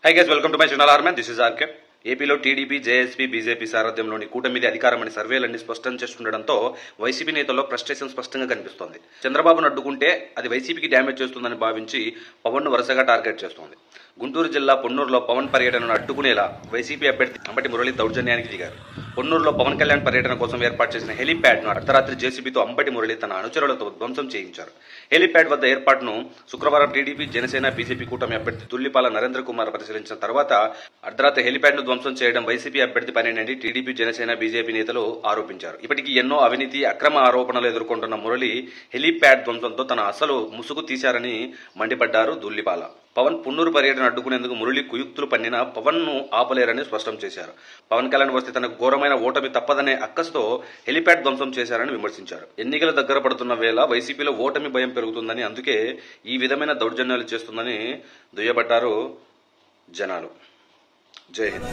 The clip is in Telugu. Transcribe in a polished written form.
High guys, welcome to my channel Arman. This is RK. ఏపీలో టీడీపీ, జేఎస్పీ, బీజేపీ సారథ్యంలోని కూటమిది అధికారమని సర్వేలన్నీ స్పష్టం చేస్తుండటంతో వైసీపీ నేతల్లో ఫ్రస్ట్రేషన్ స్పష్టంగా కనిపిస్తోంది. చంద్రబాబును అడ్డుకుంటే అది వైసీపీకి డ్యామేజ్ చేస్తుందని భావించి పవన్ను వరుసగా టార్గెట్ చేస్తోంది. గుంటూరు జిల్లా పొన్నూరులో పవన్ పర్యటనను అడ్డుకునేలా వైసీపీ అభ్యర్థి అంబటి మురళి దౌర్జన్యానికి దిగారు. పొన్నూరులో పవన్ కళ్యాణ్ పర్యటన కోసం ఏర్పాటు చేసిన హెలీప్యాడ్ను అర్ధరాత్రి జేసీబీతో అంబటి మురళి తన అనుచరులతో ధ్వంసం చేయించారు. హెలీప్యాడ్ వద్ద ఏర్పాటును శుక్రవారం టీడీపీ, జనసేన, బీజేపీ కూటమి అభ్యర్థి దుల్లిపాల నరేంద్ర కుమార్ పరిశీలించిన తర్వాత అర్ధరాత్రి హెలీప్యాడ్ను ధ్వంసం చేయడం వైసీపీ అభ్యర్థి పనేనని టీడీపీ, జనసేన, బీజేపీ నేతలు ఆరోపించారు. ఇప్పటికీ ఎన్నో అవినీతి, అక్రమ ఆరోపణలు ఎదుర్కొంటున్న మురళి హెలీప్యాడ్ ధ్వంసంతో తన అసలు ముసుగు తీశారని మండిపడ్డారు దుల్లిపాల. పవన్ పొన్నూరు పర్యటన అడ్డుకునేందుకు మురళి కుయుక్తులు పన్నినా పవన్ ను ఆపలేరని స్పష్టం చేశారు. పవన్ కళ్యాణ్ వస్తే తనకు ఘోరమైన ఓటమి తప్పదనే అక్కసుతో హెలీప్యాడ్ ధ్వంసం చేశారని విమర్శించారు. ఎన్నికలు దగ్గర పడుతున్న వేళ వైసీపీలో ఓటమి భయం పెరుగుతుందని, అందుకే ఈ విధమైన దౌర్జన్యాలు చేస్తుందని దుయ్యబట్టారు జనాలు. జై హింద్.